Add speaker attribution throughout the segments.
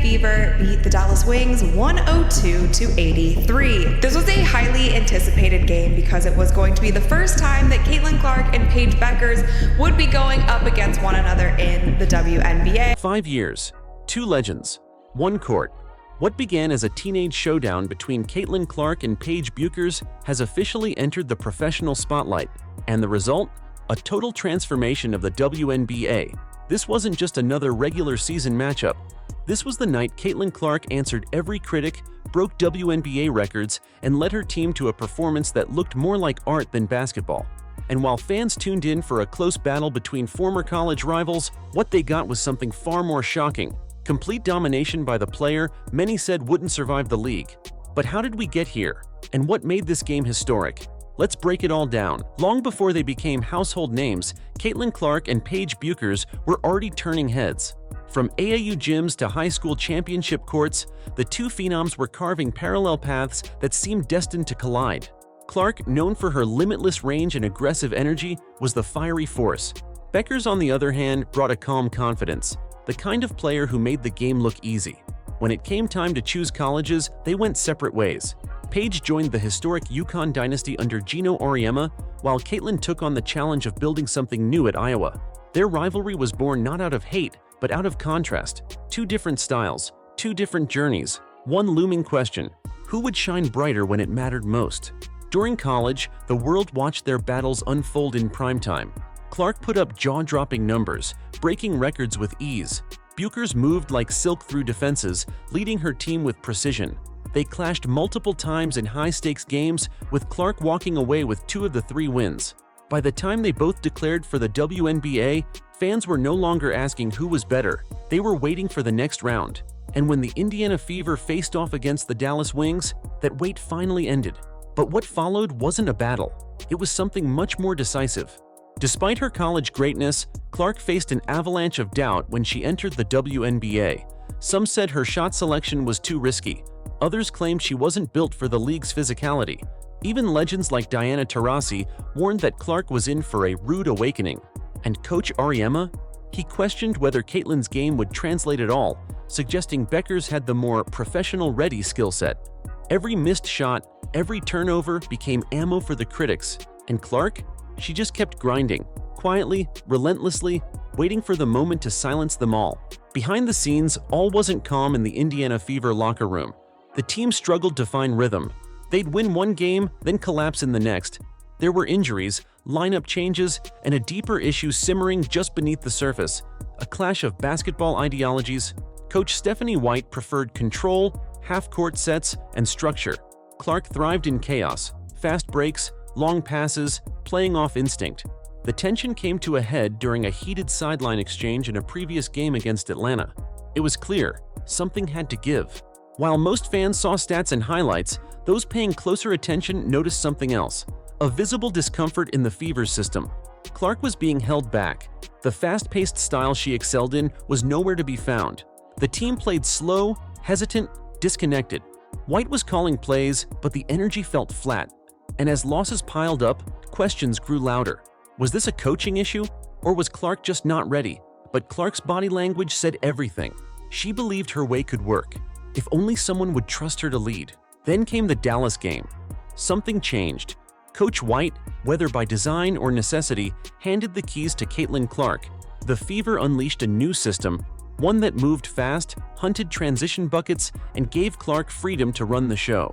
Speaker 1: Fever beat the Dallas Wings 102-83. This was a highly anticipated game because it was going to be the first time that Caitlin Clark and Paige Bueckers would be going up against one another in the WNBA.
Speaker 2: 5 years, 2 legends, 1 court. What began as a teenage showdown between Caitlin Clark and Paige Bueckers has officially entered the professional spotlight, and the result? A total transformation of the WNBA. This wasn't just another regular season matchup. This was the night Caitlin Clark answered every critic, broke WNBA records, and led her team to a performance that looked more like art than basketball. And while fans tuned in for a close battle between former college rivals, what they got was something far more shocking. Complete domination by the player many said wouldn't survive the league. But how did we get here? And what made this game historic? Let's break it all down. Long before they became household names, Caitlin Clark and Paige Bueckers were already turning heads. From AAU gyms to high school championship courts, the two phenoms were carving parallel paths that seemed destined to collide. Clark, known for her limitless range and aggressive energy, was the fiery force. Bueckers, on the other hand, brought a calm confidence, the kind of player who made the game look easy. When it came time to choose colleges, they went separate ways. Paige joined the historic UConn dynasty under Geno Auriemma, while Caitlin took on the challenge of building something new at Iowa. Their rivalry was born not out of hate, but out of contrast. 2 different styles, 2 different journeys, one looming question: who would shine brighter when it mattered most? During college, the world watched their battles unfold in primetime. Clark put up jaw-dropping numbers, breaking records with ease. Bueckers moved like silk through defenses, leading her team with precision. They clashed multiple times in high-stakes games, with Clark walking away with 2 of the 3 wins. By the time they both declared for the WNBA, fans were no longer asking who was better. They were waiting for the next round. And when the Indiana Fever faced off against the Dallas Wings, that wait finally ended. But what followed wasn't a battle. It was something much more decisive. Despite her college greatness, Clark faced an avalanche of doubt when she entered the WNBA. Some said her shot selection was too risky. Others claimed she wasn't built for the league's physicality. Even legends like Diana Taurasi warned that Clark was in for a rude awakening. And Coach Auriemma? He questioned whether Caitlin's game would translate at all, suggesting Bueckers had the more professional-ready skill set. Every missed shot, every turnover became ammo for the critics. And Clark? She just kept grinding, quietly, relentlessly, waiting for the moment to silence them all. Behind the scenes, all wasn't calm in the Indiana Fever locker room. The team struggled to find rhythm. They'd win one game, then collapse in the next. There were injuries, lineup changes, and a deeper issue simmering just beneath the surface. A clash of basketball ideologies. Coach Stephanie White preferred control, half-court sets, and structure. Clark thrived in chaos, fast breaks, long passes, playing off instinct. The tension came to a head during a heated sideline exchange in a previous game against Atlanta. It was clear, something had to give. While most fans saw stats and highlights, those paying closer attention noticed something else: a visible discomfort in the Fever's system. Clark was being held back. The fast-paced style she excelled in was nowhere to be found. The team played slow, hesitant, disconnected. White was calling plays, but the energy felt flat. And as losses piled up, questions grew louder. Was this a coaching issue? Or was Clark just not ready? But Clark's body language said everything. She believed her way could work, if only someone would trust her to lead. Then came the Dallas game. Something changed. Coach White, whether by design or necessity, handed the keys to Caitlin Clark. The Fever unleashed a new system, one that moved fast, hunted transition buckets, and gave Clark freedom to run the show.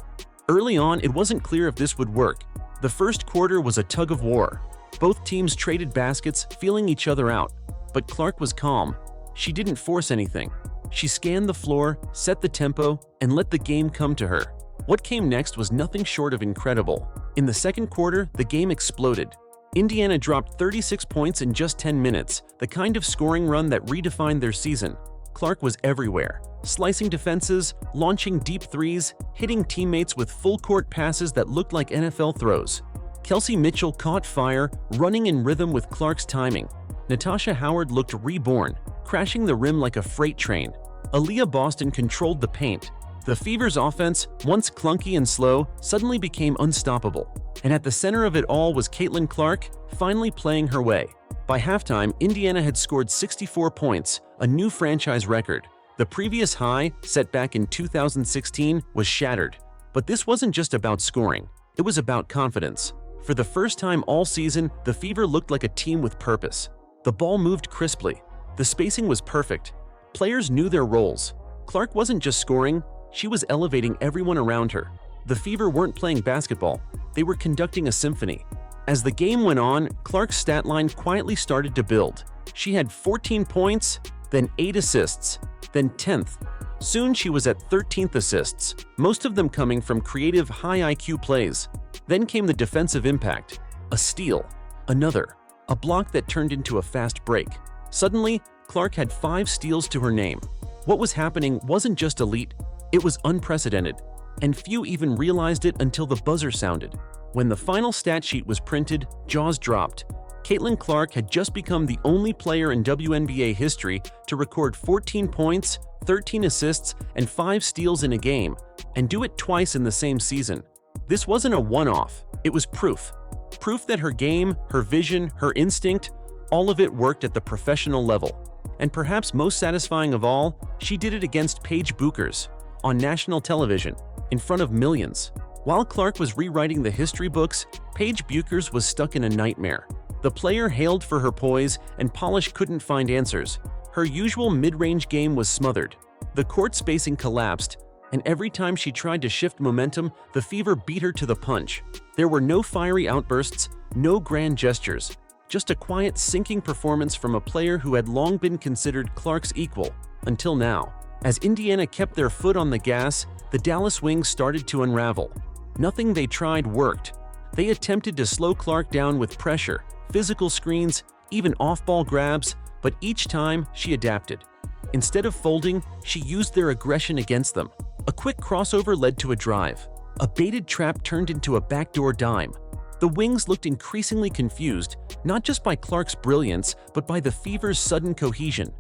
Speaker 2: Early on, it wasn't clear if this would work. The first quarter was a tug of war. Both teams traded baskets, feeling each other out. But Clark was calm. She didn't force anything. She scanned the floor, set the tempo, and let the game come to her. What came next was nothing short of incredible. In the second quarter, the game exploded. Indiana dropped 36 points in just 10 minutes, the kind of scoring run that redefined their season. Clark was everywhere, slicing defenses, launching deep threes, hitting teammates with full-court passes that looked like NFL throws. Kelsey Mitchell caught fire, running in rhythm with Clark's timing. Natasha Howard looked reborn, crashing the rim like a freight train. Aaliyah Boston controlled the paint. The Fever's offense, once clunky and slow, suddenly became unstoppable. And at the center of it all was Caitlin Clark, finally playing her way. By halftime, Indiana had scored 64 points, a new franchise record. The The previous high, set back in 2016, was shattered. But this wasn't just about scoring, it was about confidence. For the first time all season, the Fever looked like a team with purpose. The ball moved crisply. The spacing was perfect. Players knew their roles. Clark wasn't just scoring, she was elevating everyone around her. The Fever weren't playing basketball, they were conducting a symphony. As the game went on, Clark's stat line quietly started to build. She had 14 points, then 8 assists, then 10th. Soon she was at 13th assists, most of them coming from creative, high IQ plays. Then came the defensive impact. A steal, another, a block that turned into a fast break. Suddenly, Clark had 5 steals to her name. What was happening wasn't just elite, it was unprecedented, and few even realized it until the buzzer sounded. When the final stat sheet was printed, jaws dropped. Caitlin Clark had just become the only player in WNBA history to record 14 points, 13 assists, and 5 steals in a game, and do it twice in the same season. This wasn't a one-off, it was proof. Proof that her game, her vision, her instinct, all of it worked at the professional level. And perhaps most satisfying of all, she did it against Paige Bueckers, on national television, in front of millions. While Clark was rewriting the history books, Paige Bueckers was stuck in a nightmare. The player hailed for her poise, and polish couldn't find answers. Her usual mid-range game was smothered. The court spacing collapsed, and every time she tried to shift momentum, the Fever beat her to the punch. There were no fiery outbursts, no grand gestures, just a quiet, sinking performance from a player who had long been considered Clark's equal, until now. As Indiana kept their foot on the gas, the Dallas Wings started to unravel. Nothing they tried worked. They attempted to slow Clark down with pressure, physical screens, even off-ball grabs, but each time she adapted. Instead of folding, she used their aggression against them. A quick crossover led to a drive. A baited trap turned into a backdoor dime. The Wings looked increasingly confused, not just by Clark's brilliance, but by the Fever's sudden cohesion.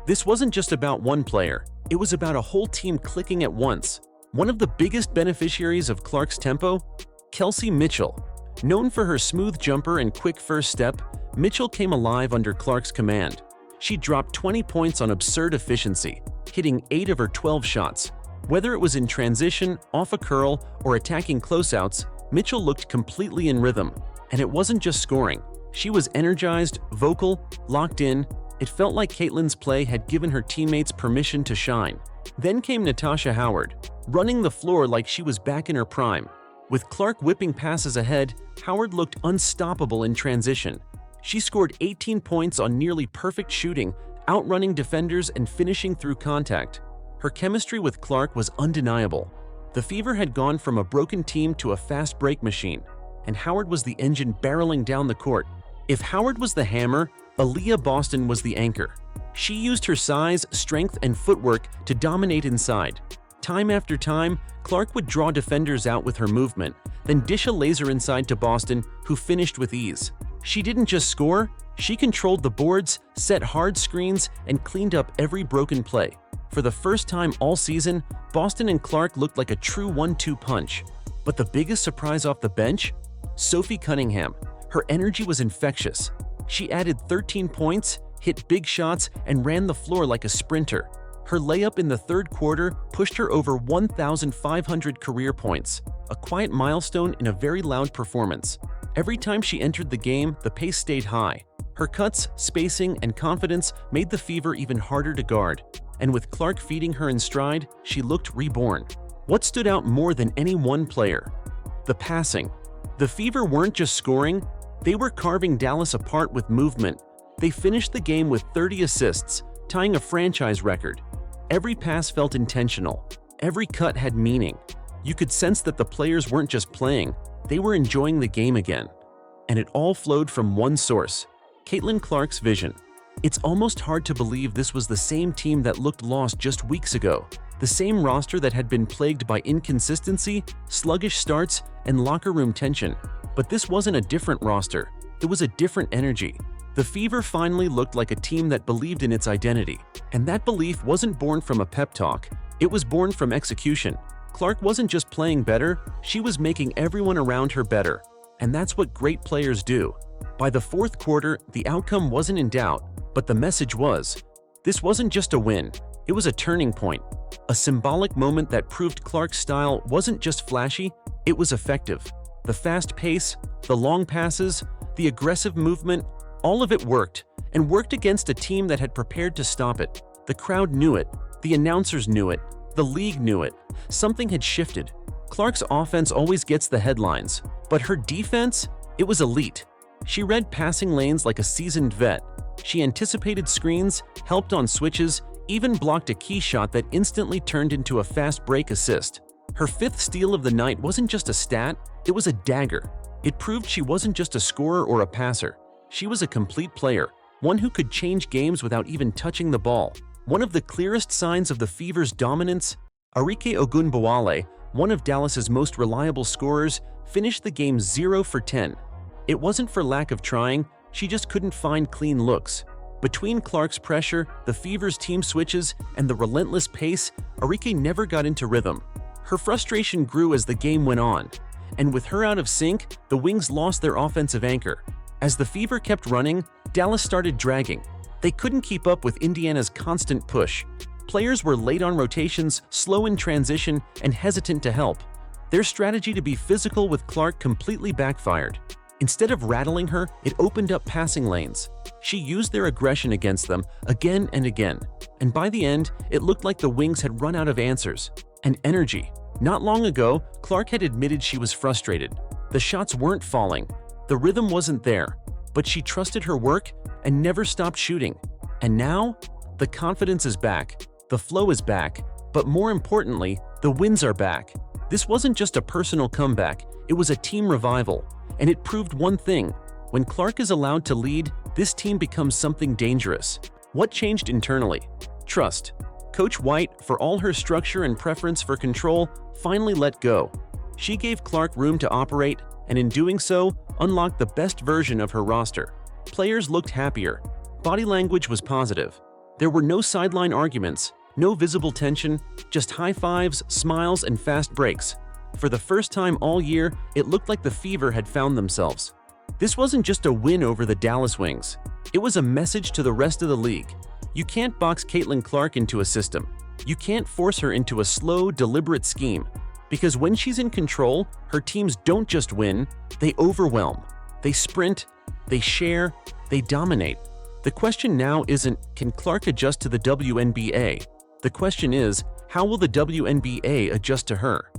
Speaker 2: This wasn't just about one player, it was about a whole team clicking at once. One of the biggest beneficiaries of Clark's tempo? Kelsey Mitchell. Known for her smooth jumper and quick first step, Mitchell came alive under Clark's command. She dropped 20 points on absurd efficiency, hitting 8 of her 12 shots. Whether it was in transition, off a curl, or attacking closeouts, Mitchell looked completely in rhythm. And it wasn't just scoring. She was energized, vocal, locked in. It felt like Caitlin's play had given her teammates permission to shine. Then came Natasha Howard, running the floor like she was back in her prime. With Clark whipping passes ahead, Howard looked unstoppable in transition. She scored 18 points on nearly perfect shooting, outrunning defenders and finishing through contact. Her chemistry with Clark was undeniable. The Fever had gone from a broken team to a fast break machine, and Howard was the engine barreling down the court. If Howard was the hammer, Aaliyah Boston was the anchor. She used her size, strength, and footwork to dominate inside. Time after time, Clark would draw defenders out with her movement, then dish a laser inside to Boston, who finished with ease. She didn't just score, she controlled the boards, set hard screens, and cleaned up every broken play. For the first time all season, Boston and Clark looked like a true 1-2 punch. But the biggest surprise off the bench? Sophie Cunningham. Her energy was infectious. She added 13 points, hit big shots, and ran the floor like a sprinter. Her layup in the third quarter pushed her over 1,500 career points, a quiet milestone in a very loud performance. Every time she entered the game, the pace stayed high. Her cuts, spacing, and confidence made the Fever even harder to guard. And with Clark feeding her in stride, she looked reborn. What stood out more than any one player? The passing. The Fever weren't just scoring, they were carving Dallas apart with movement. They finished the game with 30 assists, tying a franchise record. Every pass felt intentional. Every cut had meaning. You could sense that the players weren't just playing, they were enjoying the game again. And it all flowed from one source, Caitlin Clark's vision. It's almost hard to believe this was the same team that looked lost just weeks ago. The same roster that had been plagued by inconsistency, sluggish starts, and locker room tension. But this wasn't a different roster, it was a different energy. The Fever finally looked like a team that believed in its identity. And that belief wasn't born from a pep talk, it was born from execution. Clark wasn't just playing better, she was making everyone around her better. And that's what great players do. By the fourth quarter, the outcome wasn't in doubt, but the message was, this wasn't just a win, It was a turning point, a symbolic moment that proved Clark's style wasn't just flashy, it was effective. The fast pace, the long passes, the aggressive movement, all of it worked, and worked against a team that had prepared to stop it. The crowd knew it, the announcers knew it, the league knew it. Something had shifted. Clark's offense always gets the headlines, but her defense? It was elite. She read passing lanes like a seasoned vet. She anticipated screens, helped on switches, even blocked a key shot that instantly turned into a fast break assist. Her fifth steal of the night wasn't just a stat, it was a dagger. It proved she wasn't just a scorer or a passer. She was a complete player, one who could change games without even touching the ball. One of the clearest signs of the Fever's dominance, Arike Ogunbowale, one of Dallas's most reliable scorers, finished the game 0 for 10. It wasn't for lack of trying, she just couldn't find clean looks. Between Clark's pressure, the Fever's team switches, and the relentless pace, Arike never got into rhythm. Her frustration grew as the game went on, and with her out of sync, the Wings lost their offensive anchor. As the Fever kept running, Dallas started dragging. They couldn't keep up with Indiana's constant push. Players were late on rotations, slow in transition, and hesitant to help. Their strategy to be physical with Clark completely backfired. Instead of rattling her, it opened up passing lanes. She used their aggression against them again and again, and by the end, it looked like the Wings had run out of answers and energy. Not long ago, Clark had admitted she was frustrated. The shots weren't falling, the rhythm wasn't there, but she trusted her work and never stopped shooting. And now, the confidence is back, the flow is back, but more importantly, the wins are back. This wasn't just a personal comeback, it was a team revival, and it proved one thing: when Clark is allowed to lead, this team becomes something dangerous. What changed internally? Trust. Coach White, for all her structure and preference for control, finally let go. She gave Clark room to operate, and in doing so, unlocked the best version of her roster. Players looked happier. Body language was positive. There were no sideline arguments, no visible tension, just high fives, smiles, and fast breaks. For the first time all year, it looked like the Fever had found themselves. This wasn't just a win over the Dallas Wings. It was a message to the rest of the league. You can't box Caitlin Clark into a system. You can't force her into a slow, deliberate scheme. Because when she's in control, her teams don't just win, they overwhelm. They sprint, they share, they dominate. The question now isn't, can Clark adjust to the WNBA? The question is, how will the WNBA adjust to her?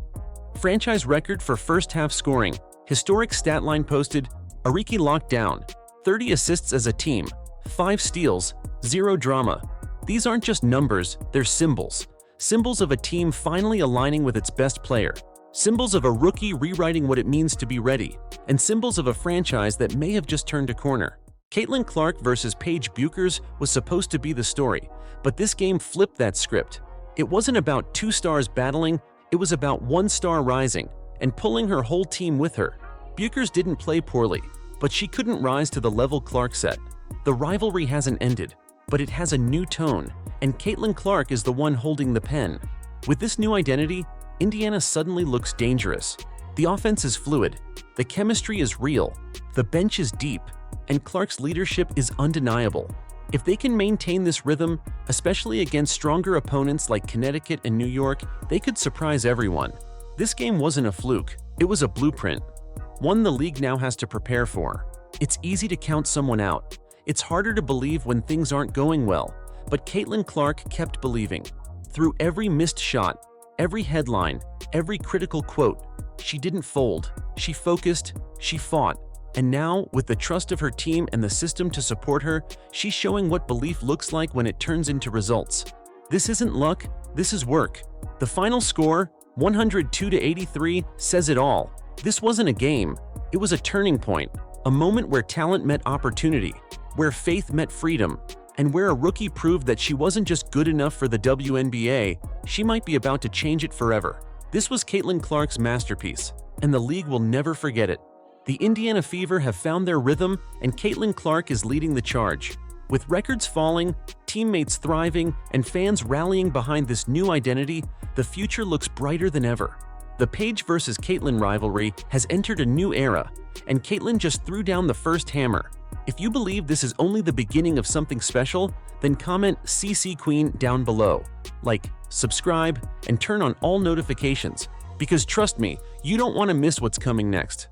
Speaker 2: Franchise record for first-half scoring. Historic stat line posted. Arike locked down. 30 assists as a team. 5 steals. 0 drama. These aren't just numbers, they're symbols. Symbols of a team finally aligning with its best player. Symbols of a rookie rewriting what it means to be ready. And symbols of a franchise that may have just turned a corner. Caitlin Clark versus Paige Bueckers was supposed to be the story, but this game flipped that script. It wasn't about 2 stars battling, it was about 1 star rising and pulling her whole team with her. Bueckers didn't play poorly, but she couldn't rise to the level Clark set. The rivalry hasn't ended, but it has a new tone, and Caitlin Clark is the one holding the pen. With this new identity, Indiana suddenly looks dangerous. The offense is fluid, the chemistry is real, the bench is deep, and Clark's leadership is undeniable. If they can maintain this rhythm, especially against stronger opponents like Connecticut and New York, they could surprise everyone. This game wasn't a fluke, it was a blueprint. One the league now has to prepare for. It's easy to count someone out. It's harder to believe when things aren't going well, but Caitlin Clark kept believing. Through every missed shot, every headline, every critical quote, she didn't fold. She focused, she fought. And now, with the trust of her team and the system to support her, she's showing what belief looks like when it turns into results. This isn't luck, this is work. The final score, 102-83, says it all. This wasn't a game, it was a turning point, a moment where talent met opportunity, where faith met freedom, and where a rookie proved that she wasn't just good enough for the WNBA, she might be about to change it forever. This was Caitlin Clark's masterpiece, and the league will never forget it. The Indiana Fever have found their rhythm, and Caitlin Clark is leading the charge. With records falling, teammates thriving, and fans rallying behind this new identity, the future looks brighter than ever. The Paige versus Caitlyn rivalry has entered a new era, and Caitlyn just threw down the first hammer. If you believe this is only the beginning of something special, then comment CC Queen down below. Like, subscribe, and turn on all notifications, because trust me, you don't want to miss what's coming next.